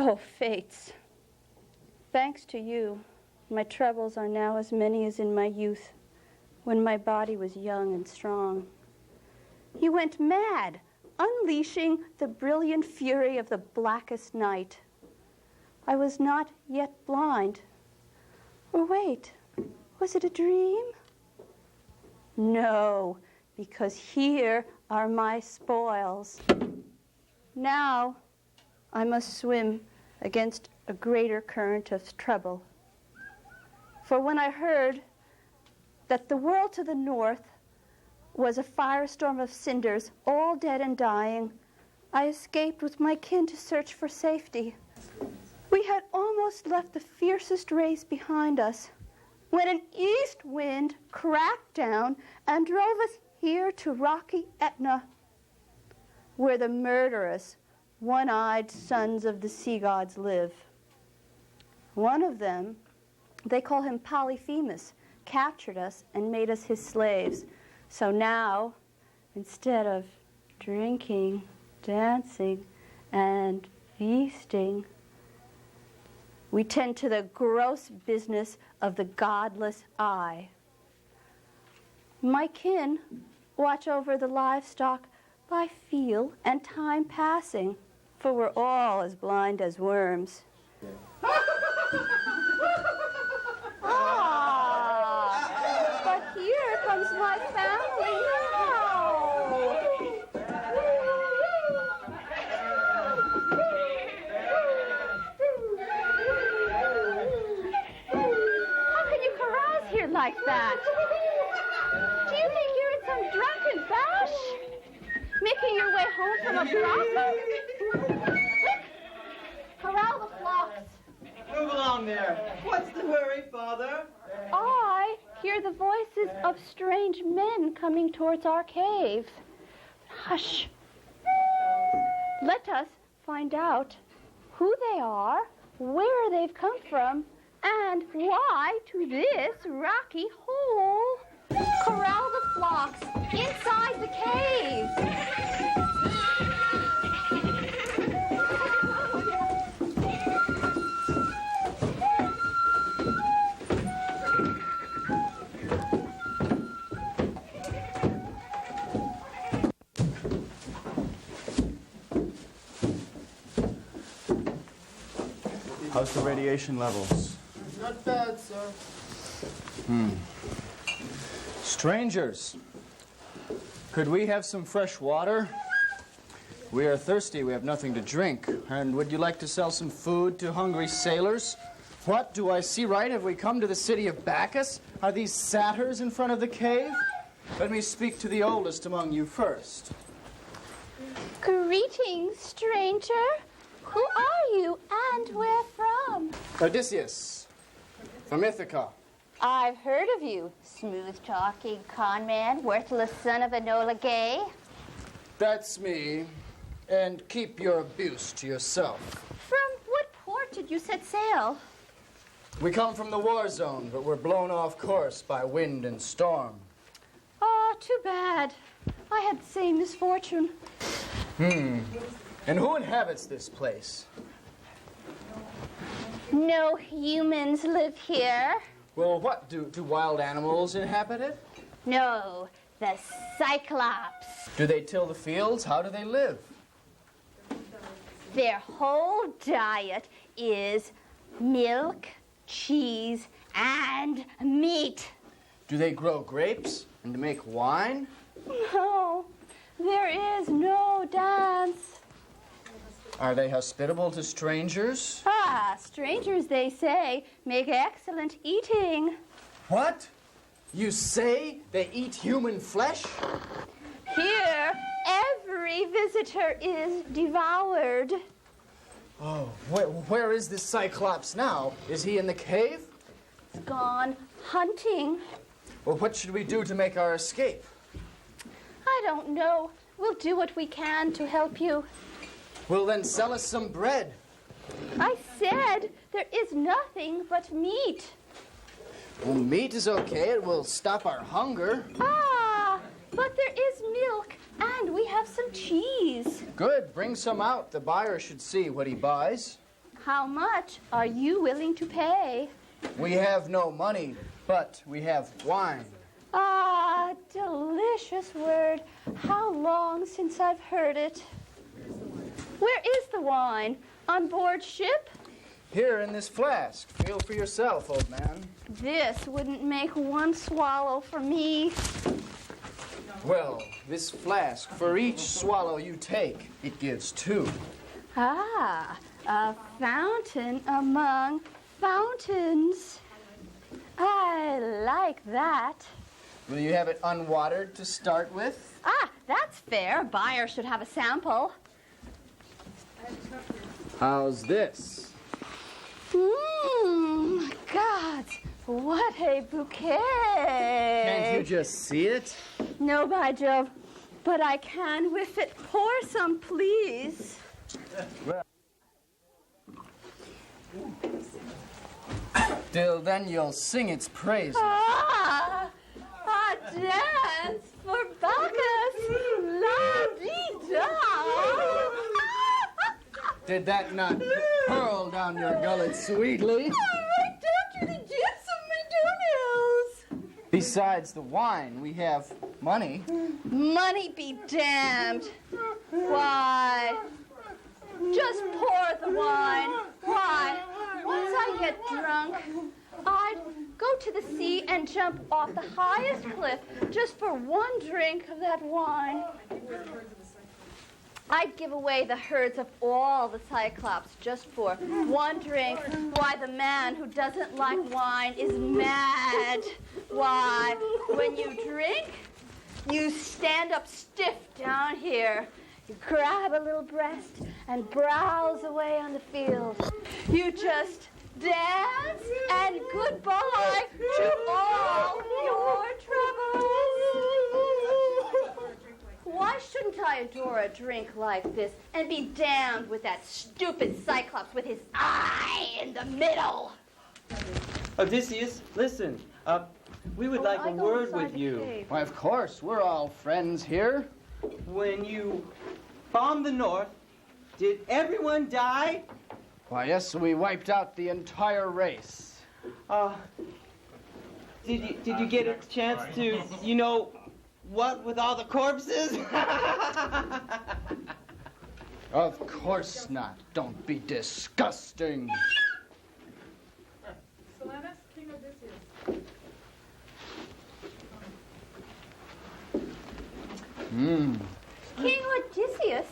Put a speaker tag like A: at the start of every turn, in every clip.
A: Oh, fates. Thanks to you, my troubles are now as many as in my youth, when my body was young and strong. You went mad, unleashing the brilliant fury of the blackest night. I was not yet blind. Or wait, was it a dream? No, because here are my spoils. Now I must swim against a greater current of trouble. For when I heard that the world to the north was a firestorm of cinders, all dead and dying, I escaped with my kin to search for safety. We had almost left the fiercest race behind us when an east wind cracked down and drove us here to rocky Etna, where the murderous, one-eyed sons of the sea gods live. One of them, they call him Polyphemus, captured us and made us his slaves. So now, instead of drinking, dancing, and feasting, we tend to the gross business of the godless eye. My kin watch over the livestock by feel and time passing, for we're all as blind as worms. But here comes my family now. How can you carouse here like that? Do you think you're in some drunken bash? Making your way home from a brothel? Quick! Corral the flocks.
B: Move along there. What's the hurry, Father?
A: I hear the voices of strange men coming towards our cave. Hush. Let us find out who they are, where they've come from, and why to this rocky hole. Corral the flocks inside the cave.
C: How's the radiation levels?
D: Not bad, sir.
C: Strangers, could we have some fresh water? We are thirsty, we have nothing to drink. And would you like to sell some food to hungry sailors? What, do I see right? Have we come to the city of Bacchus? Are these satyrs in front of the cave? Let me speak to the oldest among you first.
A: Greetings, stranger. Who are you and where from?
C: Odysseus, from Ithaca.
A: I've heard of you, smooth-talking con man, worthless son of Enola Gay.
C: That's me. And keep your abuse to yourself.
A: From what port did you set sail?
C: We come from the war zone, but we're blown off course by wind and storm.
A: Oh, too bad. I had the same misfortune.
C: And who inhabits this place?
A: No humans live here.
C: Well, what, do wild animals inhabit it?
A: No, the Cyclops.
C: Do they till the fields? How do they live?
A: Their whole diet is milk, cheese, and meat.
C: Do they grow grapes and make wine?
A: No, there is no dance.
C: Are they hospitable to strangers?
A: Ah, strangers, they say, make excellent eating.
C: What? You say they eat human flesh?
A: Here, every visitor is devoured.
C: Oh, where is this Cyclops now? Is he in the cave?
A: He's gone hunting.
C: Well, what should we do to make our escape?
A: I don't know. We'll do what we can to help you.
C: Well, then sell us some bread.
A: I said there is nothing but meat.
C: Well, meat is okay. It will stop our hunger.
A: Ah, but there is milk, and we have some cheese.
C: Good. Bring some out. The buyer should see what he buys.
A: How much are you willing to pay?
C: We have no money, but we have wine.
A: Ah, delicious word. How long since I've heard it. Where is the wine? On board ship?
C: Here in this flask. Feel for yourself, old man.
A: This wouldn't make one swallow for me.
C: Well, this flask, for each swallow you take, it gives 2.
A: Ah, a fountain among fountains. I like that.
C: Will you have it unwatered to start with?
A: Ah, that's fair. A buyer should have a sample.
C: How's this?
A: Gods, what a bouquet.
C: Can't you just see it?
A: No, by Jove, but I can whiff it. Pour some, please.
C: Till then you'll sing its praises.
A: Ah, a dance for Bacchus. La-dee-da.
C: Did that not curl down your gullet sweetly?
A: I don't you the gifts of my toenails.
C: Besides the wine, we have money.
A: Money be damned. Why? Just pour the wine. Why? Once I get drunk, I'd go to the sea and jump off the highest cliff just for one drink of that wine. I'd give away the herds of all the Cyclops just for one drink. Why, the man who doesn't like wine is mad. Why, when you drink, you stand up stiff down here. You grab a little breast and browse away on the field. You just dance and goodbye to all your troubles. Why shouldn't I adore a drink like this and be damned with that stupid Cyclops with his eye in the middle?
B: Odysseus, listen. We would like a word with you.
C: Why, of course, we're all friends here.
B: When you bombed the North, did everyone die?
C: Why, yes, we wiped out the entire race.
B: Did you get a chance to, you know, what with all the corpses?
C: Of course not. Don't be disgusting.
D: Silenus, King Odysseus.
A: King Odysseus,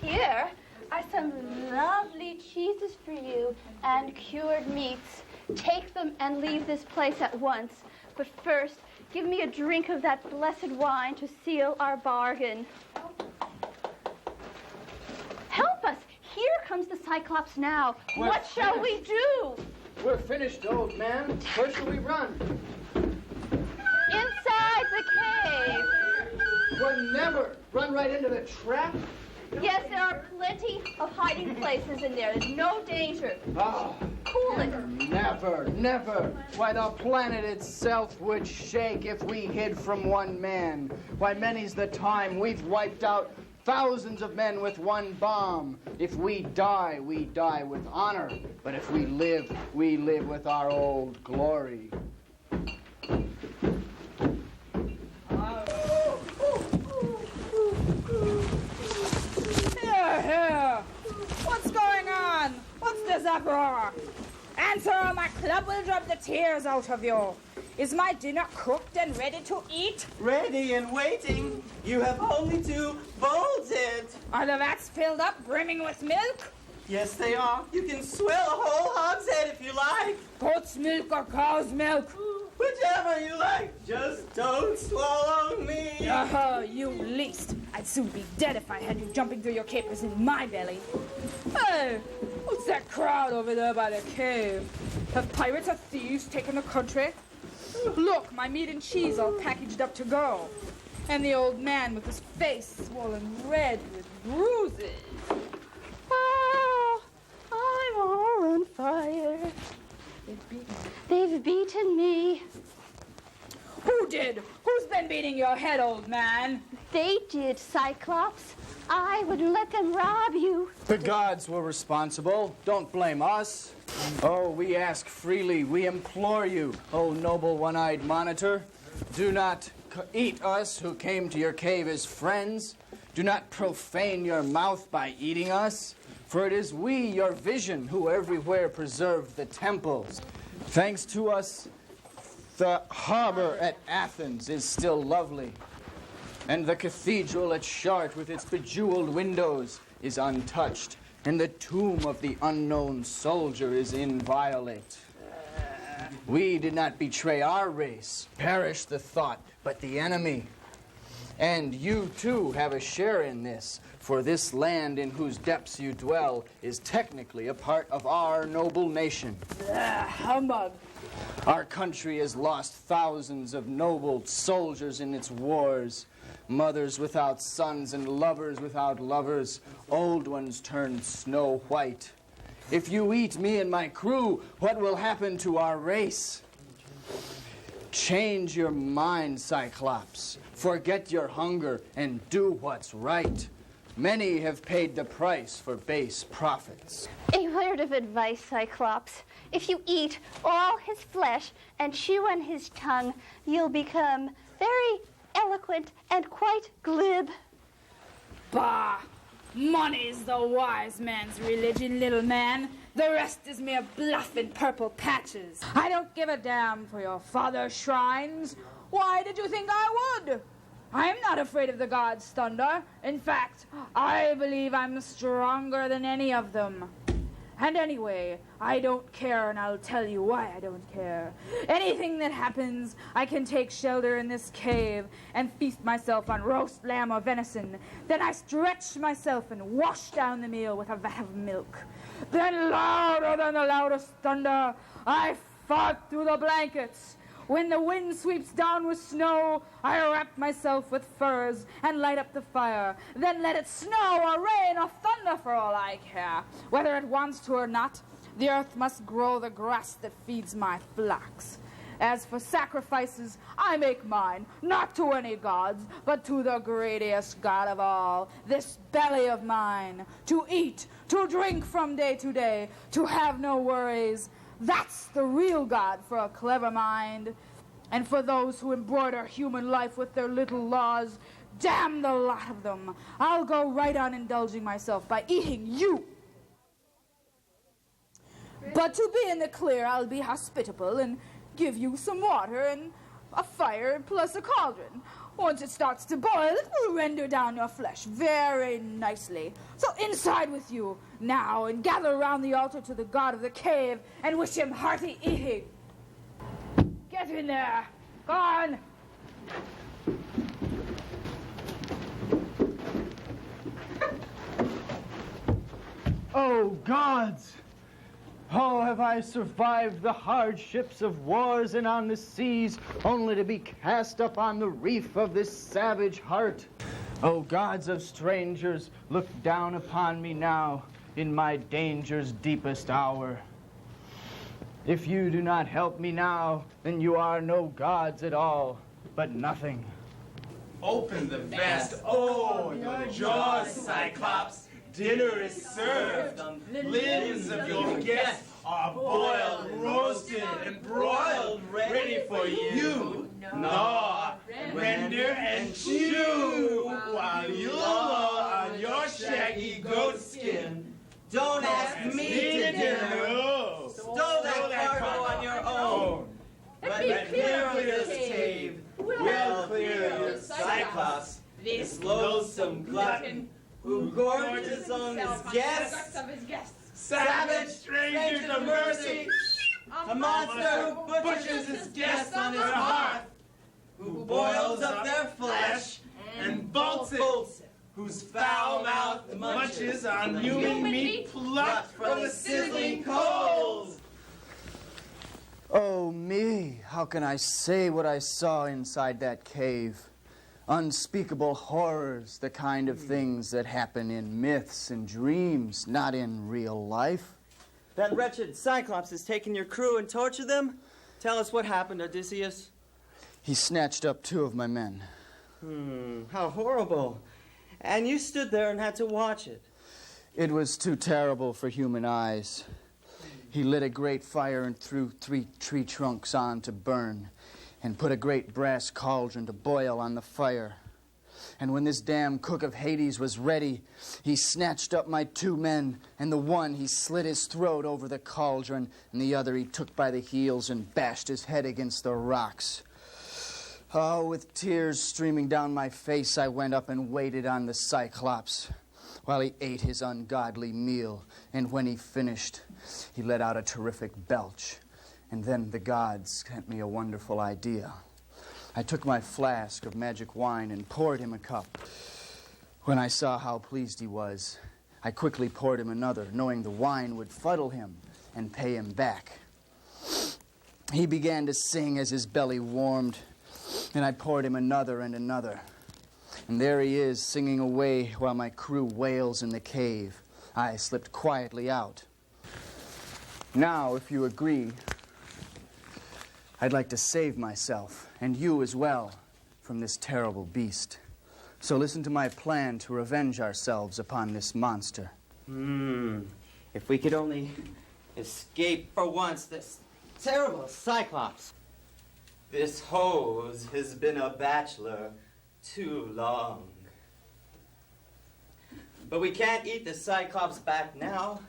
A: here are some lovely cheeses for you and cured meats. Take them and leave this place at once. But first, give me a drink of that blessed wine to seal our bargain. Help us! Here comes the Cyclops now. What shall we do?
C: We're finished, old man. Where shall we run?
A: Inside the cave.
C: We'll never run right into the trap.
A: Yes, there are plenty of hiding places in there. There's no danger.
C: Oh,
A: Cool it.
C: never, never. Why, the planet itself would shake if we hid from one man. Why, many's the time we've wiped out thousands of men with one bomb. If we die with honor. But if we live with our old glory.
D: Here! What's going on? What's this uproar? Answer or my club will drop the tears out of you. Is my dinner cooked and ready to eat?
B: Ready and waiting. You have only to bolt it.
D: Are the vats filled up, brimming with milk?
B: Yes, they are. You can swill a whole hogshead if you like.
D: Goat's milk or cow's milk?
B: Whichever you like. Just don't swallow me.
D: Oh, you least. I'd soon be dead if I had you jumping through your capers in my belly. Hey, what's that crowd over there by the cave? Have pirates or thieves taken the country? Look, my meat and cheese all packaged up to go. And the old man with his face swollen red with bruises.
A: Oh, I'm all on fire. They've beaten me.
D: Who did? Who's been beating your head, old man?
A: They did, Cyclops. I wouldn't let them rob you.
C: The gods were responsible. Don't blame us. Oh, we ask freely. We implore you, oh noble one-eyed monitor. Do not eat us who came to your cave as friends. Do not profane your mouth by eating us. For it is we, your vision, who everywhere preserved the temples. Thanks to us, the harbor at Athens is still lovely. And the cathedral at Chartres with its bejeweled windows is untouched. And the tomb of the unknown soldier is inviolate. We did not betray our race, perish the thought, but the enemy. And you, too, have a share in this, for this land in whose depths you dwell is technically a part of our noble nation.
D: Humbug.
C: Our country has lost thousands of noble soldiers in its wars. Mothers without sons and lovers without lovers. Old ones turned snow white. If you eat me and my crew, what will happen to our race? Change your mind, Cyclops. Forget your hunger and do what's right. Many have paid the price for base profits.
A: A word of advice, Cyclops. If you eat all his flesh and chew on his tongue, you'll become very eloquent and quite glib.
D: Bah! Money's the wise man's religion, little man. The rest is mere bluff and purple patches. I don't give a damn for your father's shrines. Why did you think I would? I'm not afraid of the gods' thunder. In fact, I believe I'm stronger than any of them. And anyway, I don't care, and I'll tell you why I don't care. Anything that happens, I can take shelter in this cave and feast myself on roast lamb or venison. Then I stretch myself and wash down the meal with a vat of milk. Then louder than the loudest thunder, I fart through the blankets. When the wind sweeps down with snow, I wrap myself with furs and light up the fire. Then let it snow or rain or thunder for all I care. Whether it wants to or not, the earth must grow the grass that feeds my flocks. As for sacrifices, I make mine, not to any gods, but to the greatest god of all, this belly of mine. To eat, to drink from day to day, to have no worries. That's the real God for a clever mind. And for those who embroider human life with their little laws, damn the lot of them. I'll go right on indulging myself by eating you. But to be in the clear, I'll be hospitable and give you some water and a fire plus a cauldron. Once it starts to boil, it will render down your flesh very nicely. So inside with you now and gather around the altar to the god of the cave and wish him hearty eating. Get in there. Go on.
C: Oh, gods! How have I survived the hardships of wars and on the seas, only to be cast up on the reef of this savage heart? O gods of strangers, look down upon me now in my danger's deepest hour. If you do not help me now, then you are no gods at all, but nothing.
E: Open the vast. Oh, your jaws, Cyclops. Dinner is served. Limbs of your guests are boiled, roasted, and broiled, ready for you. Gnaw, render, and chew, while you loll on your shaggy goat skin.
B: Don't ask me to dinner. Stow that cargo on your own. But clear of this cave, we'll clear you, Cyclops, this loathsome glutton, who gorges on his guests, savage strangers of mercy, a monster who butchers his guests on his hearth, who boils up their flesh and bolts it, whose foul mouth munches on human meat plucked from the sizzling coals.
C: Oh, me, how can I say what I saw inside that cave? Unspeakable horrors, the kind of things that happen in myths and dreams, not in real life.
B: That wretched Cyclops has taken your crew and tortured them? Tell us what happened, Odysseus.
C: He snatched up 2 of my men.
B: How horrible. And you stood there and had to watch it.
C: It was too terrible for human eyes. He lit a great fire and threw 3 tree trunks on to burn, and put a great brass cauldron to boil on the fire. And when this damn cook of Hades was ready, he snatched up my 2 men, and the one he slit his throat over the cauldron, and the other he took by the heels and bashed his head against the rocks. Oh, with tears streaming down my face, I went up and waited on the Cyclops while he ate his ungodly meal. And when he finished, he let out a terrific belch. And then the gods sent me a wonderful idea. I took my flask of magic wine and poured him a cup. When I saw how pleased he was, I quickly poured him another, knowing the wine would fuddle him and pay him back. He began to sing as his belly warmed, and I poured him another and another. And there he is, singing away while my crew wails in the cave. I slipped quietly out. Now, if you agree, I'd like to save myself, and you as well, from this terrible beast. So listen to my plan to revenge ourselves upon this monster.
B: If we could only escape for once this terrible Cyclops. This hose has been a bachelor too long. But we can't eat the Cyclops back now.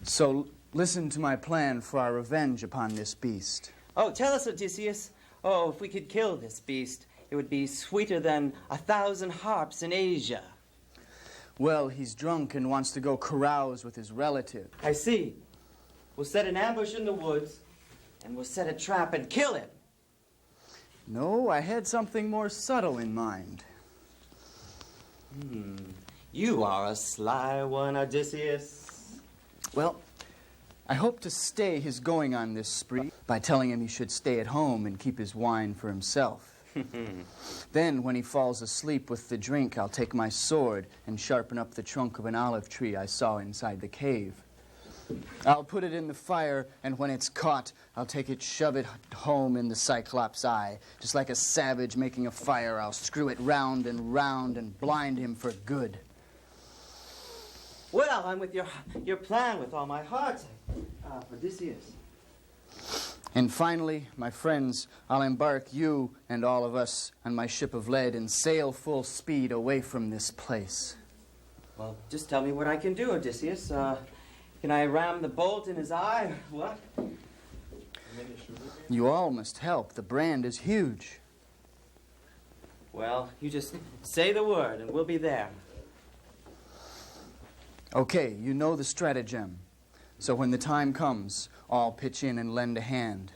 C: So listen to my plan for our revenge upon this beast.
B: Oh, tell us, Odysseus. Oh, if we could kill this beast, it would be sweeter than 1,000 harps in Asia.
C: Well, he's drunk and wants to go carouse with his relative.
B: I see. We'll set an ambush in the woods, and we'll set a trap and kill him.
C: No, I had something more subtle in mind.
B: You are a sly one, Odysseus.
C: Well, I hope to stay his going on this spree by telling him he should stay at home and keep his wine for himself. Then, when he falls asleep with the drink, I'll take my sword and sharpen up the trunk of an olive tree I saw inside the cave. I'll put it in the fire, and when it's caught, I'll take it, shove it home in the Cyclops' eye. Just like a savage making a fire, I'll screw it round and blind him for good.
B: Well, I'm with your plan with all my heart, Odysseus.
C: And finally, my friends, I'll embark you and all of us on my ship of lead and sail full speed away from this place.
B: Well, just tell me what I can do, Odysseus. Can I ram the bolt in his eye? What?
C: You all must help. The brand is huge.
B: Well, you just say the word and we'll be there.
C: Okay, you know the stratagem. So when the time comes, all pitch in and lend a hand.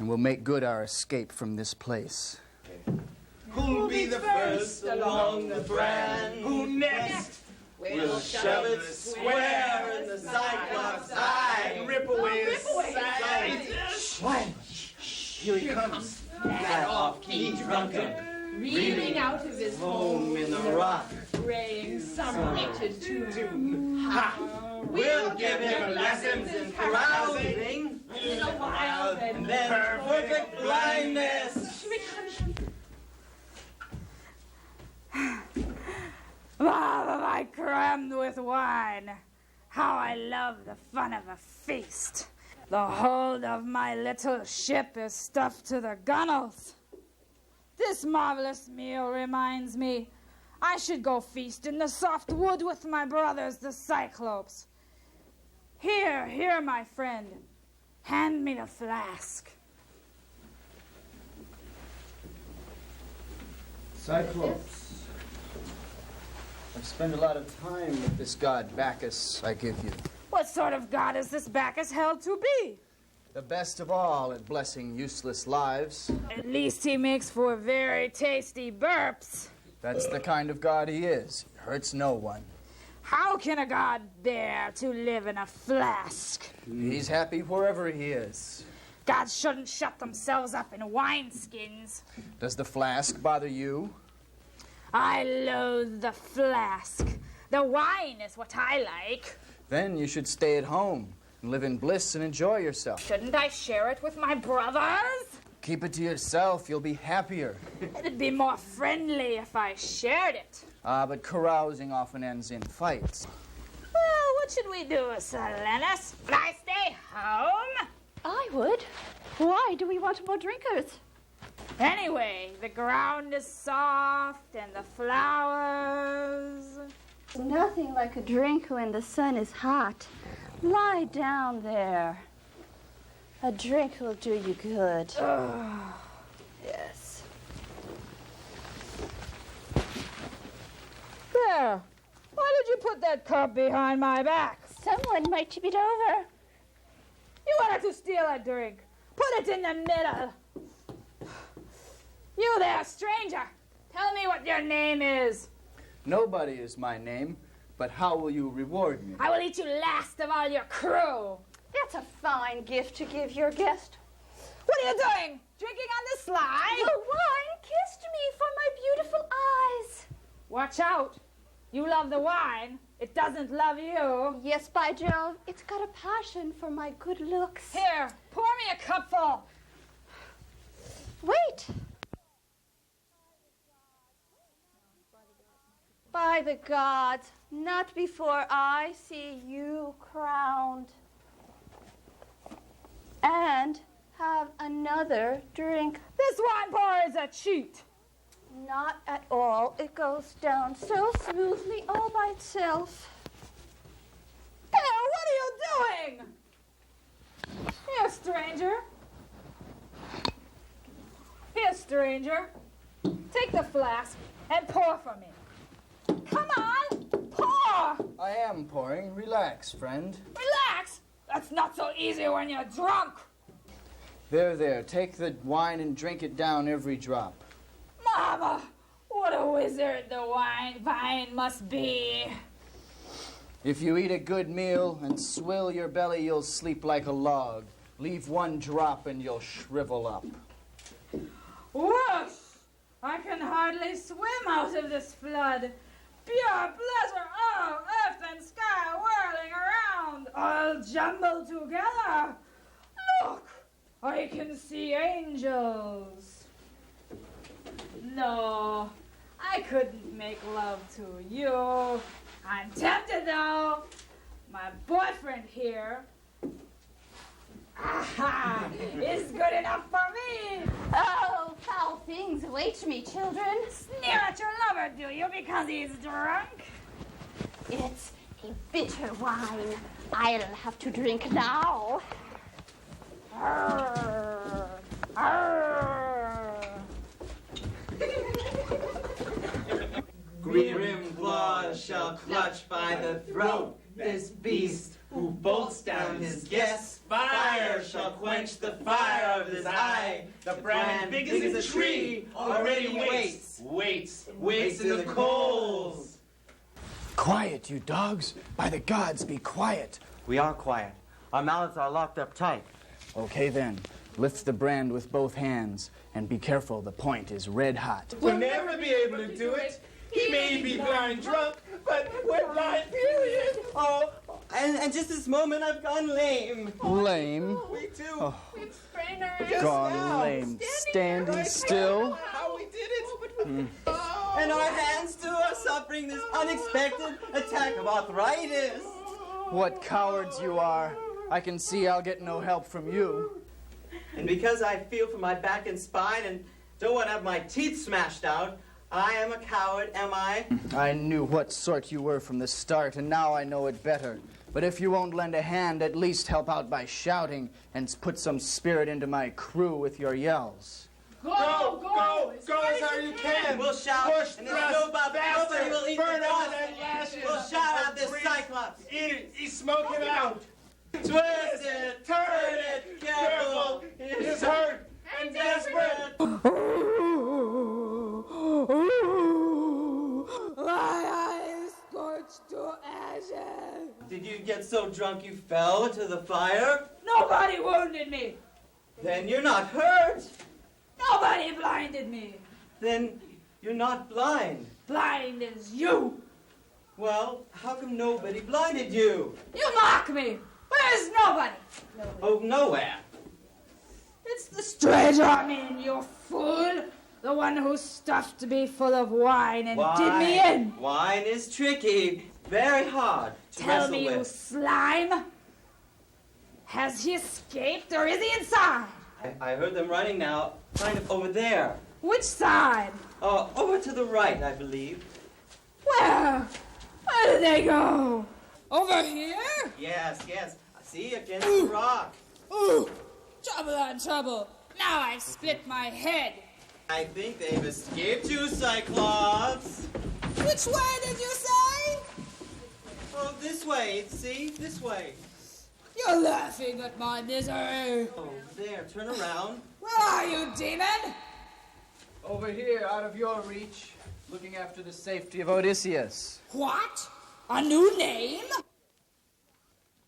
C: And we'll make good our escape from this place.
E: Who'll be the first along the brand? Who next?
B: We'll shove it square in the Cyclops' eye
E: And rip away his sides.
B: Here he comes. That off-key drunkard.
F: Reeling out of his
B: Home in the rock.
F: praying some wretched tune.
E: Ha!
B: We'll give him lessons in carousing.
F: In a while,
B: And then perfect blindness.
D: Wow, am I crammed with wine? How I love the fun of a feast. The hold of my little ship is stuffed to the gunwales. This marvelous meal reminds me I should go feast in the soft wood with my brothers, the Cyclops. Here, my friend. Hand me the flask.
C: Cyclops. I've spent a lot of time with this god Bacchus I give you.
D: What sort of god is this Bacchus held to be?
C: The best of all at blessing useless lives.
D: At least he makes for very tasty burps.
C: That's the kind of god he is. He hurts no one.
D: How can a god bear to live in a flask?
C: He's happy wherever he is.
D: Gods shouldn't shut themselves up in wineskins.
C: Does the flask bother you?
D: I loathe the flask. The wine is what I like.
C: Then you should stay at home and live in bliss and enjoy yourself.
D: Shouldn't I share it with my brothers?
C: Keep it to yourself. You'll be happier.
D: It'd be more friendly if I shared it.
C: But carousing often ends in fights.
D: Well, what should we do, Selenis? Would I stay home?
A: I would. Why do we want more drinkers?
D: Anyway, the ground is soft and the flowers.
A: Nothing like a drink when the sun is hot. Lie down there. A drink will do you good. Yes.
D: There. Why did you put that cup behind my back?
A: Someone might tip it over.
D: You wanted to steal a drink. Put it in the middle. You there, stranger. Tell me what your name is.
C: Nobody is my name, but how will you reward me?
D: I will eat you last of all your crew.
A: That's a fine gift to give your guest.
D: What are you doing? Drinking on the sly?
A: The wine kissed me for my beautiful eyes.
D: Watch out. You love the wine. It doesn't love you.
A: Yes, by Jove, it's got a passion for my good looks.
D: Here, pour me a cupful.
A: Wait. By the gods, not before I see you crowned. And have another drink.
D: This wine pour is a cheat.
A: Not at all. It goes down so smoothly all by itself.
D: Here, what are you doing? Here, stranger. Here, stranger. Take the flask and pour for me. Come on, pour!
C: I am pouring. Relax, friend.
D: Relax! That's not so easy when you're drunk.
C: There, there. Take the wine and drink it down every drop.
D: Mama, what a wizard the vine must be.
C: If you eat a good meal and swill your belly, you'll sleep like a log. Leave one drop and you'll shrivel up.
D: Whoosh! I can hardly swim out of this flood. Pure pleasure, oh, earth and sky whirling around, all jumbled together. Look, I can see angels. No, I couldn't make love to you. I'm tempted, though. My boyfriend here is good enough for me.
A: Oh, foul things await me, children.
D: Sneer at your lover, do you, because he's drunk?
A: It's a bitter wine. I'll have to drink now.
D: Arr, arr.
B: Grim claws shall clutch by the throat this beast who bolts down his guest. Fire shall quench the fire of his eye. The brand big as a tree already waits in the coals.
C: Quiet, you dogs. By the gods, be quiet.
G: We are quiet. Our mouths are locked up tight.
C: Okay, then. Lift the brand with both hands. And be careful, the point is red hot.
E: We'll never be able to do it. He may be blind drunk, but we're blind, period.
B: Oh, and just this moment I've gone lame.
C: Lame.
E: We too.
C: Oh,
F: We've sprained our
E: Just
C: gone
E: now.
C: lame. Standing still.
E: How we did it.
B: And our hands too are suffering this unexpected attack of arthritis.
C: What cowards you are. I can see I'll get no help from you.
B: And because I feel for my back and spine and don't want to have my teeth smashed out, I am a coward, am I?
C: I knew what sort you were from the start, and now I know it better. But if you won't lend a hand, at least help out by shouting and put some spirit into my crew with your yells.
E: Go as hard as you can.
B: We'll shout,
E: Push,
B: and
E: thrust,
B: nobody
E: faster,
B: will eat
E: burn
B: the
E: all
B: dust.
E: that lashes.
B: We'll shout out this
E: Breathe.
B: Cyclops.
E: Eat it. Smoke it out.
B: Twist it, turn it, careful.
E: He's hurt and desperate.
D: My eyes scorched to ashes.
B: Did you get so drunk you fell into the fire?
D: Nobody wounded me.
B: Then you're not hurt.
D: Nobody blinded me.
B: Then you're not blind.
D: Blind as you.
B: Well, how come nobody blinded you?
D: You mock me. Where's nobody?
B: Oh, nowhere.
D: It's the stranger, I mean, you fool. The one who stuffed me full of wine and did me in.
G: Wine is tricky. Very hard to
D: Tell
G: wrestle
D: me, you
G: with.
D: slime. Has he escaped or is he inside?
G: I heard them running now, kind of over there.
D: Which side?
G: Over to the right, I believe.
D: Where? Where did they go? Over here?
G: Yes. See, against the rock.
D: Ooh, trouble on trouble. Now I've split my head.
G: I think they've escaped you, Cyclops.
D: Which way did you say?
G: Oh, this way, see? This way.
D: You're laughing at my misery.
G: Oh, there, turn around.
D: Where are you, demon?
C: Over here, out of your reach, looking after the safety of Odysseus.
D: What? A new name?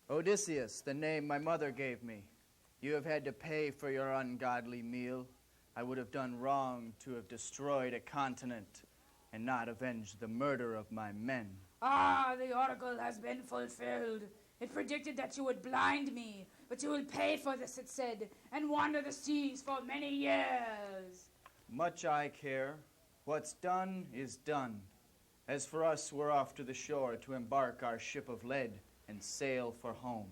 C: Odysseus, the name my mother gave me. You have had to pay for your ungodly meal. I would have done wrong to have destroyed a continent and not avenged the murder of my men.
D: Ah, the oracle has been fulfilled. It predicted that you would blind me, but you will pay for this, it said, and wander the seas for many years.
C: Much I care. What's done is done. As for us, we're off to the shore to embark our ship of lead and sail for home.